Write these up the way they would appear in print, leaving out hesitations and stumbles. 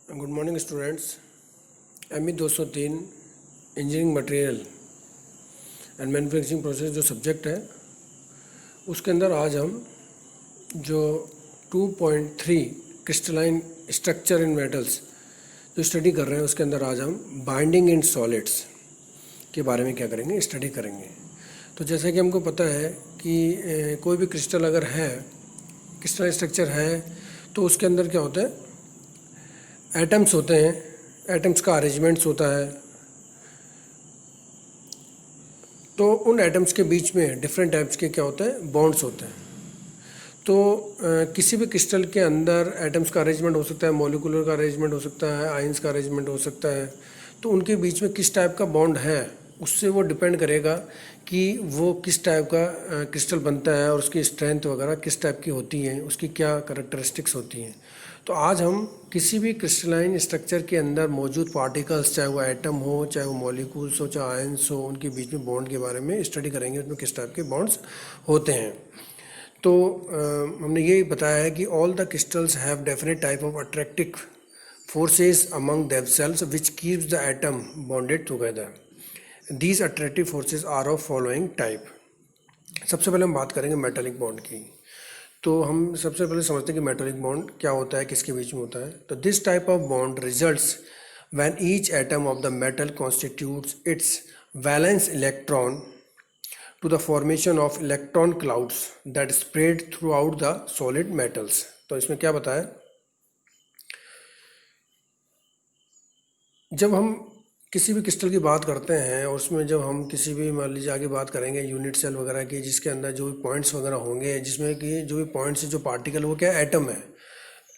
Good morning students. M E 203 engineering material and manufacturing process जो subject है उसके अंदर आज हम जो 2.3 क्रिस्टलाइन स्ट्रक्चर इन मेटल्स जो स्टडी कर रहे हैं उसके अंदर आज हम बाइंडिंग इन सॉलिड्स के बारे में क्या करेंगे, स्टडी करेंगे। तो जैसा कि हमको पता है कि कोई भी क्रिस्टल अगर है, क्रिस्टल स्ट्रक्चर है, तो उसके अंदर क्या होता है, एटम्स होते हैं, एटम्स का अरेंजमेंट्स होता है। तो उन एटम्स के बीच में डिफरेंट टाइप्स के क्या होते हैं, बॉन्ड्स होते हैं। तो किसी भी क्रिस्टल के अंदर एटम्स का अरेंजमेंट हो सकता है, मॉलिक्यूलर का अरेंजमेंट हो सकता है, आयंस का अरेंजमेंट हो सकता है। तो उनके बीच में किस टाइप का बॉन्ड है उससे वो डिपेंड करेगा कि वो किस टाइप का क्रिस्टल बनता है और उसकी स्ट्रेंथ वगैरह किस टाइप की होती है, उसकी क्या करैक्टरिस्टिक्स होती हैं। तो आज हम किसी भी क्रिस्टलाइन स्ट्रक्चर के अंदर मौजूद पार्टिकल्स, चाहे वो एटम हो, चाहे वो मॉलिक्यूल्स हो, चाहे आयंस हो, उनके बीच में बॉन्ड के बारे में स्टडी करेंगे, उसमें किस टाइप के बॉन्ड्स होते हैं। तो हमने ये बताया है कि all the crystals have definite type of attractive forces among themselves which keeps the atom bonded together. These attractive forces are of following type. सबसे पहले हम बात करेंगे मेटालिक बॉन्ड की। तो हम सबसे पहले समझते हैं कि मेटालिक बॉन्ड क्या होता है, किसके बीच में होता है। तो this type of bond results when each atom of the metal constitutes it's valence electron to the formation of electron clouds that spread throughout the solid metals. तो इसमें क्या बताया, जब हम किसी भी क्रिस्टल की बात करते हैं और उसमें जब हम किसी भी, मान लीजिए आगे बात करेंगे यूनिट सेल वगैरह की, जिसके अंदर जो भी पॉइंट्स वगैरह होंगे, जिसमें कि जो भी पॉइंट्स जो पार्टिकल वो क्या एटम है।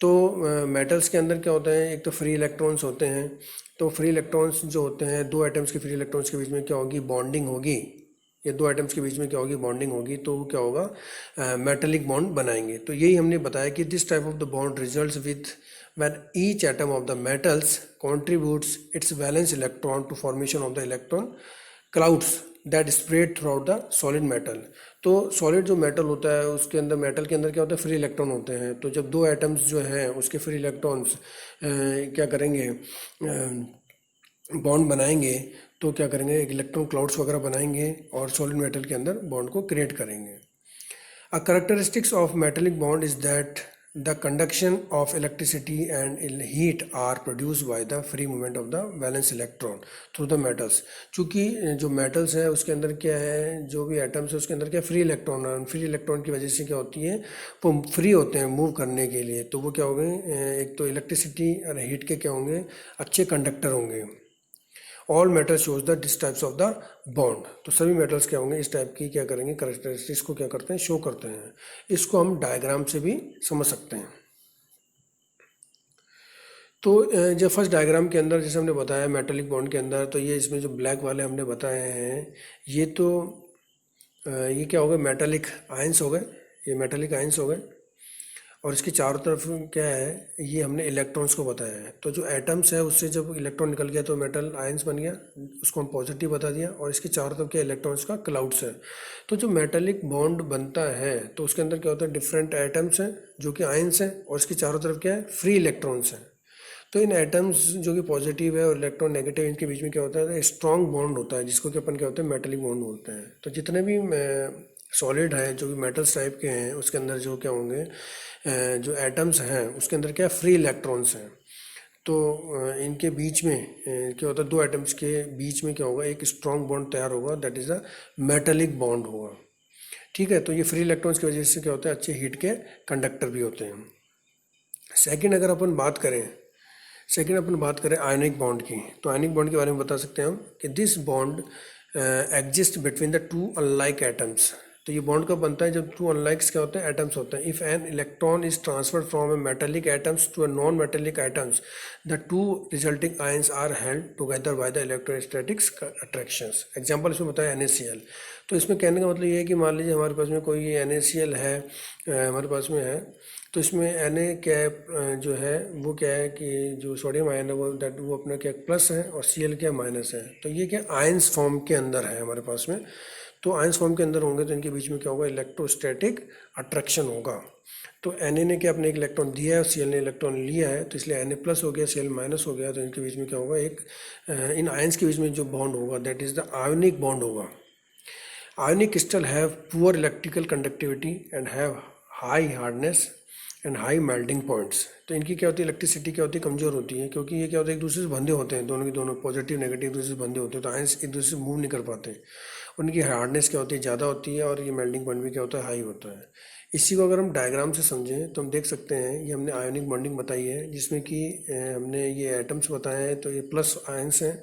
तो मेटल्स के अंदर क्या होता है, एक तो फ्री इलेक्ट्रॉन्स होते हैं। तो फ्री इलेक्ट्रॉन्स जो होते हैं, दो एटम्स के फ्री इलेक्ट्रॉन्स के बीच में क्या होगी, बॉन्डिंग होगी। ये दो एटम्स के बीच में क्या होगी, बॉन्डिंग होगी। तो वो क्या होगा, मेटालिक बॉन्ड बनाएंगे। तो यही हमने बताया कि this type of the bond results with when each atom of the metals contributes its valence electron to formation of the electron clouds that spread throughout the solid metal. तो solid जो metal होता है उसके अंदर, metal के अंदर क्या होता है, फ्री इलेक्ट्रॉन होते हैं। तो जब दो एटम्स जो हैं उसके फ्री इलेक्ट्रॉन्स क्या करेंगे, बॉन्ड बनाएंगे, तो क्या करेंगे, एक इलेक्ट्रॉन क्लाउड्स वगैरह बनाएंगे और सॉलिड मेटल के अंदर बॉन्ड को क्रिएट करेंगे। A characteristics of metallic bond is that the conduction of electricity and heat are produced by the free movement of the valence electron through the metals. चूँकि जो metals है उसके अंदर क्या है, जो भी एटम्स है उसके अंदर क्या फ्री इलेक्ट्रॉन है, फ्री इलेक्ट्रॉन की वजह से क्या होती है, वो फ्री होते हैं मूव करने के लिए। तो वो क्या होंगे, एक तो इलेक्ट्रिसिटी और हीट के क्या होंगे, अच्छे कंडक्टर होंगे। All metal shows the this types of the bond. तो सभी मेटल्स क्या होंगे, इस टाइप की क्या करेंगे, करेक्टरिस्टिक्स को क्या करते हैं, शो करते हैं। इसको हम डायग्राम से भी समझ सकते हैं। तो जब फर्स्ट डायग्राम के अंदर जैसे हमने बताया मेटालिक बॉन्ड के अंदर, तो ये इसमें जो ब्लैक वाले हमने बताए हैं, ये तो ये क्या हो गए, मेटालिक आयंस हो गए, ये मेटालिक आयंस हो गए। और इसके चारों तरफ क्या है, ये हमने इलेक्ट्रॉन्स को बताया है। तो जो एटम्स है उससे जब इलेक्ट्रॉन निकल गया तो मेटल आयंस बन गया, उसको हम पॉजिटिव बता दिया। और इसके चारों तरफ क्या, इलेक्ट्रॉन्स का क्लाउड्स है। तो जो मेटालिक बॉन्ड बनता है तो उसके अंदर क्या होता है, डिफरेंट एटम्स हैं जो कि आयंस हैं, और इसके चारों तरफ क्या है, फ्री इलेक्ट्रॉन्स हैं। तो इन एटम्स जो कि पॉजिटिव है और इलेक्ट्रॉन नेगेटिव, इनके बीच में क्या होता है, स्ट्रॉन्ग बॉन्ड होता है, जिसको कि अपन क्या होता है, मेटालिक बॉन्ड बोलते हैं। तो जितने भी सॉलिड है जो कि मेटल्स टाइप के हैं उसके अंदर जो क्या होंगे, जो एटम्स हैं उसके अंदर क्या फ्री इलेक्ट्रॉन्स हैं। तो इनके बीच में क्या होता है, दो एटम्स के बीच में क्या होगा, एक स्ट्रॉन्ग बॉन्ड तैयार होगा, that is a metallic bond होगा। ठीक है। तो ये फ्री इलेक्ट्रॉन्स की वजह से क्या होता है, अच्छे हीट के कंडक्टर भी होते हैं। सेकेंड अगर अपन बात करें, आयनिक बॉन्ड की, तो आयनिक बॉन्ड के बारे में बता सकते हैं हम कि this bond exist between the two unlike atoms. तो ये बॉन्ड कब बनता है, जब टू अनलाइक्स क्या होते हैं, एटम्स होते हैं। If an electron is transferred from a metallic atoms to a non metallic atoms, the two resulting ions are held together by the electrostatics attractions. Example इसमें बताया NaCl। तो इसमें कहने का मतलब ये है कि मान लीजिए हमारे पास में कोई NaCl है, हमारे पास में है, तो इसमें Na क्या है, जो है वो क्या है कि जो सोडियम आयन है वो अपना क्या प्लस है और Cl क्या माइनस है। तो ये क्या आयंस फॉर्म के अंदर है हमारे पास में। तो आयंस फॉर्म के अंदर होंगे तो इनके बीच में क्या होगा, इलेक्ट्रोस्टैटिक अट्रैक्शन होगा। तो Na ने क्या अपने एक इलेक्ट्रॉन दिया है और Cl ने इलेक्ट्रॉन लिया है, तो इसलिए Na प्लस हो गया, Cl माइनस हो गया, तो इनके बीच में क्या होगा, एक इन आयंस के बीच में जो बॉन्ड होगा that is the ionic bond होगा। Ionic crystal have poor electrical conductivity and have high hardness and high melting points. तो इनकी क्या होती है, इलेक्ट्रिसिटी क्या होती है, कमज़ोर होती है, क्योंकि ये क्या होता है, एक दूसरे से बंधे होते हैं, दोनों के दोनों पॉजिटिव नेगेटिव एक दूसरे से बंधे होते हैं, तो आयंस एक दूसरे से मूव नहीं कर पाते। उनकी हार्डनेस क्या होती है, ज़्यादा होती है, और ये मेल्टिंग पॉइंट भी क्या होता है, हाई होता है। इसी को अगर हम डायग्राम से समझें तो हम देख सकते हैं, ये हमने आयोनिक बॉन्डिंग बताई है जिसमें कि हमने ये एटम्स बताए हैं, तो ये प्लस आयंस हैं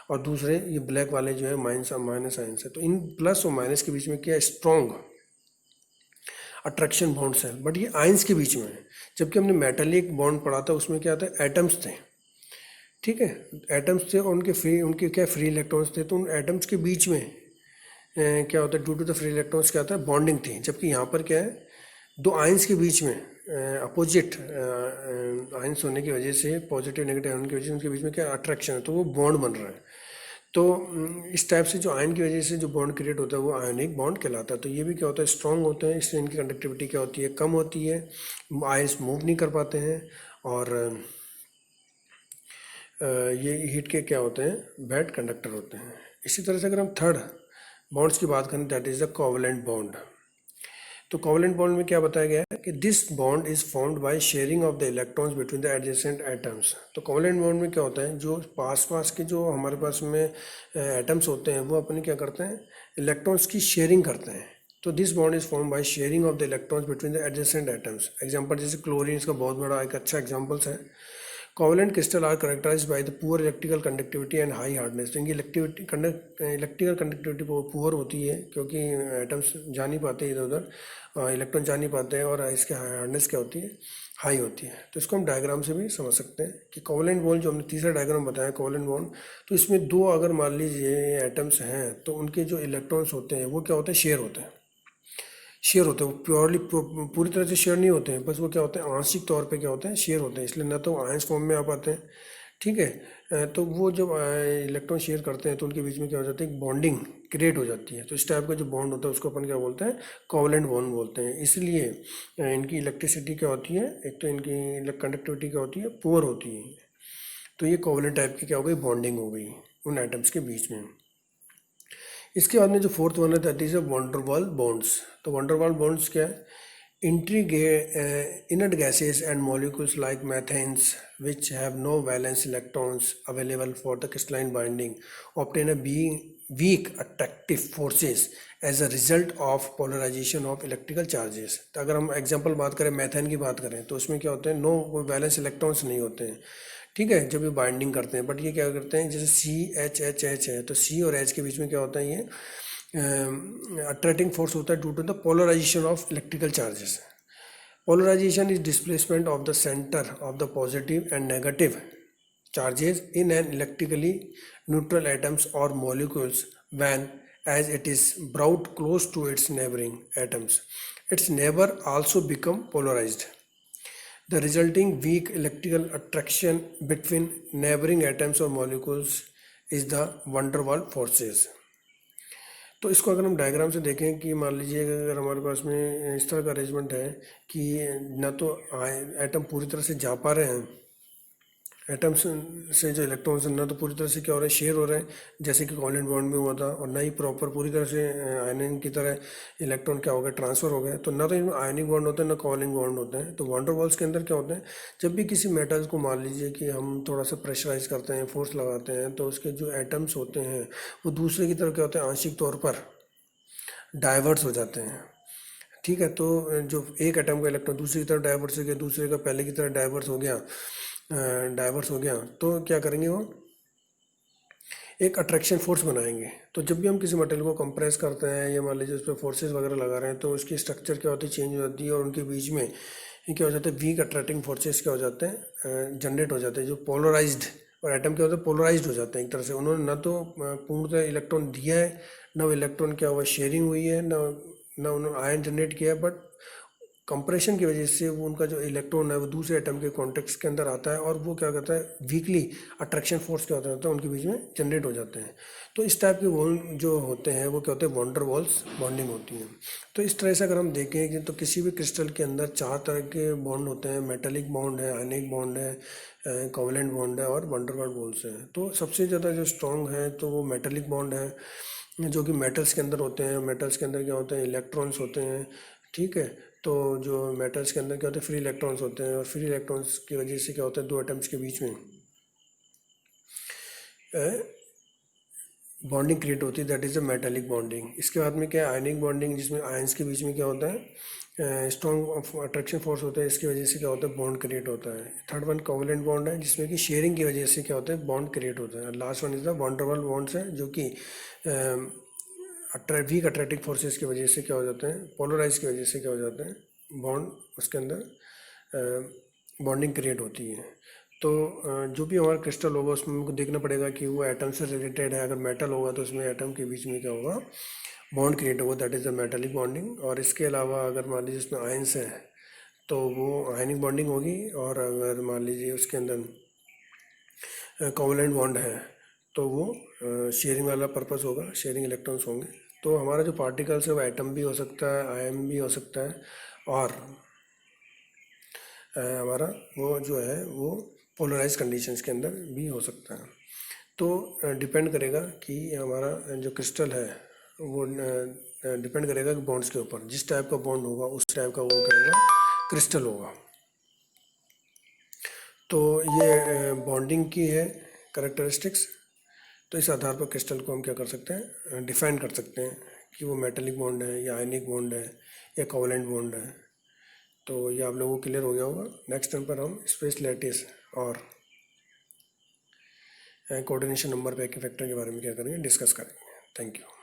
और दूसरे ये ब्लैक वाले जो है माइनस माइनस आयंस है। तो इन प्लस और माइनस के बीच में क्या स्ट्रॉन्ग अट्रैक्शन बॉन्ड्स हैं, बट ये आयंस के बीच में है। जबकि हमने मेटालिक बॉन्ड पढ़ा था, उसमें क्या था, एटम्स थे, ठीक है, एटम्स थे और उनके क्या फ्री इलेक्ट्रॉन्स थे, तो उन एटम्स के बीच में क्या होता है, due to the free electrons क्या होता है, बॉन्डिंग थी। जबकि यहाँ पर क्या है, दो आयंस के बीच में अपोजिट आयंस होने की वजह से, पॉजिटिव नेगेटिव होने की वजह से उनके बीच में क्या अट्रैक्शन है, तो वो बॉन्ड बन रहा है। तो इस टाइप से जो आयन की वजह से जो बॉन्ड क्रिएट होता है वो आयनिक बॉन्ड कहलाता है। तो ये भी क्या होता है, स्ट्रॉन्ग होते हैं, इसलिए इनकी कंडक्टिविटी क्या होती है, कम होती है, आयंस मूव नहीं कर पाते हैं, और ये हीट के क्या होते हैं, बैड कंडक्टर होते हैं। इसी तरह से अगर हम थर्ड बॉन्ड्स की बात करें, that is the covalent bond. तो कोवलेंट बॉन्ड में क्या बताया गया है कि this bond is formed by sharing of the electrons between the adjacent atoms. तो कोवलेंट बॉन्ड में क्या होता है, जो पास के जो हमारे पास में एटम्स होते हैं वो अपने क्या करते हैं, इलेक्ट्रॉन्स की शेयरिंग करते हैं। तो this bond is form by sharing of the electrons between the adjacent atoms. Example जैसे क्लोरीन इसका बहुत बड़ा एक अच्छा एग्जांपल्स है। Covalent crystal are characterised by the poor electrical conductivity and high hardness. तो इनकी इलेक्ट्रिकल कंडक्टिविटी पुअर होती है, क्योंकि एटम्स जा नहीं पाते इधर उधर, इलेक्ट्रॉन जा नहीं पाते हैं, और इसके हार्डनेस क्या होती है, हाई होती है। तो इसको हम डायग्राम से भी समझ सकते हैं कि कोवलेंट बॉन्ड जो हमने तीसरा डायग्राम बताया कोवलेंट बॉन्ड, तो इसमें दो अगर मान लीजिए एटम्स हैं तो उनके जो इलेक्ट्रॉन्स होते हैं वो क्या होते हैं, शेयर होते हैं। शेयर होते हैं, वो प्योरली पूरी तरह से शेयर नहीं होते हैं, बस वो क्या होते हैं, आंशिक तौर पे क्या होते हैं, शेयर होते हैं, इसलिए ना तो आयंस फॉर्म में आ पाते हैं, ठीक है। तो वो जब इलेक्ट्रॉन शेयर करते हैं तो उनके बीच में क्या हो जाता है, एक बॉन्डिंग क्रिएट हो जाती है। तो इस टाइप का जो बॉन्ड होता है उसको अपन क्या बोलते हैं, कोवलेंट बॉन्ड बोलते हैं। इसलिए इनकी इलेक्ट्रिसिटी क्या होती है, एक तो इनकी कंडक्टिविटी क्या होती है, पुअर होती है। तो ये कोवलेंट टाइप की क्या हो गई, बॉन्डिंग हो गई उन एटम्स के बीच में। इसके बाद में जो फोर्थ वन है दैट इज वंडरवाल बॉन्ड्स। तो वंडरवाल बॉन्ड्स क्या है, inert gases and molecules like methanes which have no valence electrons available for the crystalline binding obtain a weak attractive forces as a result of polarization of electrical charges। तो अगर हम example बात करें, methane की बात करें, तो उसमें क्या होते हैं, नो कोई वैलेंस इलेक्ट्रॉन्स नहीं होते हैं, ठीक है, जब ये बाइंडिंग करते हैं। बट ये क्या करते हैं, जैसे CH है, तो C और H के बीच में क्या होता है, ये अट्रैक्टिंग फोर्स होता है due to the polarisation of electrical charges. Polarisation is displacement of the centre of the positive and negative charges in an electrically neutral atoms or molecules when as it is brought close to its neighboring atoms. Its neighbor also become polarized. The resulting weak electrical attraction between neighboring atoms or molecules is the van der Waals forces. तो इसको अगर हम diagram से देखें कि मान लीजिए अगर हमारे पास में इस तरह का अरेंजमेंट है कि ना तो एटम पूरी तरह से जा पा रहे हैं, एटम्स से जो इलेक्ट्रॉन्स हैं ना तो पूरी तरह से क्या हो रहा है, शेयर हो रहे हैं, जैसे कि कोवलेंट बॉन्ड में हुआ था, और ना ही प्रॉपर पूरी तरह से आयनिक की तरह इलेक्ट्रॉन क्या हो गया, ट्रांसफ़र हो गया। तो ना तो इनमें आयनिक बॉन्ड होते हैं ना कोवलेंट बॉन्ड होते हैं। तो वैन डर वाल्स के अंदर क्या होते हैं, जब भी किसी मेटल्स को मान लीजिए कि हम थोड़ा सा प्रेशराइज करते हैं, फोर्स लगाते हैं, तो उसके जो एटम्स होते हैं वो दूसरे की तरफ क्या होते हैं, आंशिक तौर पर डाइवर्स हो जाते हैं, ठीक है। तो जो एक एटम का इलेक्ट्रॉन दूसरी की तरफ डाइवर्स हो गया, दूसरे का पहले की तरफ डाइवर्स हो गया, तो क्या करेंगे, वो एक अट्रैक्शन फोर्स बनाएंगे। तो जब भी हम किसी मटेरियल को कंप्रेस करते हैं या मान लीजिए उस पर फोर्सेस वगैरह लगा रहे हैं, तो उसकी स्ट्रक्चर क्या होती है, चेंज हो जाती है, और उनके बीच में ये क्या हो जाता है, वीक अट्रैक्टिंग फोर्सेस क्या हो जाते हैं, जनरेट हो जाते हैं, जो पोलराइज्ड, और एटम क्या होता है, पोलराइज्ड हो जाते हैं एक तरह से। उन्होंने ना तो पूर्णतः इलेक्ट्रॉन दिया है, ना वो इलेक्ट्रॉन क्या हुआ, शेयरिंग हुई है, ना उन्होंने आयन जनरेट किया है, बट कंप्रेशन की वजह से वो उनका जो इलेक्ट्रॉन है वो दूसरे एटम के कॉन्टेक्ट के अंदर आता है और वो क्या करता है, वीकली अट्रैक्शन फोर्स क्या होता है उनके बीच में जनरेट हो जाते हैं। तो इस टाइप के बॉन्ड जो होते हैं वो क्या होते हैं, वॉन्डर वॉल्स बॉन्डिंग होती हैं। तो इस तरह से अगर हम देखें कि तो किसी भी क्रिस्टल के अंदर 4 तरह के बॉन्ड होते हैं, मेटेलिक बॉन्ड है, आयनिक बॉन्ड है, कोवलेंट बॉन्ड है और वंडरवॉल बॉन्ड्स हैं। तो सबसे ज़्यादा जो स्ट्रॉन्ग है तो वो मेटेलिक बॉन्ड है, जो कि मेटल्स के अंदर होते हैं। मेटल्स के अंदर क्या होते हैं, इलेक्ट्रॉन्स होते हैं, ठीक है। तो जो मेटल्स के अंदर क्या होते हैं, फ्री इलेक्ट्रॉन्स होते हैं और फ्री इलेक्ट्रॉन्स की वजह से क्या होता है, दो एटम्स के बीच में बॉन्डिंग क्रिएट होती है, that is a metallic bonding. इसके बाद में क्या है, आयनिक बॉन्डिंग, जिसमें आयंस के बीच में क्या होता है, स्ट्रॉन्ग अट्रैक्शन फोर्स होता है, इसकी वजह से क्या होता है, बॉन्ड क्रिएट होता है। थर्ड वन कोवलेंट बॉन्ड है, जिसमें कि शेयरिंग की वजह से क्या होता है, बॉन्ड क्रिएट होता है। Last one is the van der Waals bonds है, जो कि वीक अट्रैक्टिव फोर्सेस की वजह से क्या हो जाते हैं, पोलराइज की वजह से क्या हो जाते हैं, बॉन्ड उसके अंदर बॉन्डिंग क्रिएट होती है। तो जो भी हमारा क्रिस्टल होगा उसमें हमको देखना पड़ेगा कि वो एटम से रिलेटेड है। अगर मेटल होगा तो उसमें एटम के बीच में क्या होगा, बॉन्ड क्रिएट होगा, that is the metallic bonding. और इसके अलावा अगर मान लीजिए उसमें आयंस है तो वो आयनिक बॉन्डिंग होगी। और अगर मान लीजिए उसके अंदर कोवलेंट बॉन्ड है तो वो शेयरिंग वाला पर्पस होगा, शेयरिंग इलेक्ट्रॉन्स होंगे। तो हमारा जो पार्टिकल्स है वो एटम भी हो सकता है, आयन भी हो सकता है, और हमारा वो जो है वो पोलराइज कंडीशंस के अंदर भी हो सकता है। तो डिपेंड करेगा कि हमारा जो क्रिस्टल है वो डिपेंड करेगा कि बॉन्ड्स के ऊपर, जिस टाइप का बॉन्ड होगा उस टाइप का वो क्या होगा, क्रिस्टल होगा। तो ये बॉन्डिंग की है करेक्टरिस्टिक्स। तो इस आधार पर क्रिस्टल को हम क्या कर सकते हैं, डिफाइन कर सकते हैं कि वो मेटेलिक बॉन्ड है या आयनिक बॉन्ड है या कोवलेंट बॉन्ड है। तो ये आप लोगों को क्लियर हो गया होगा। नेक्स्ट टाइम पर हम स्पेस लैटिस और कोऑर्डिनेशन नंबर पे फैक्टर के बारे में क्या करेंगे, डिस्कस करेंगे। Thank you.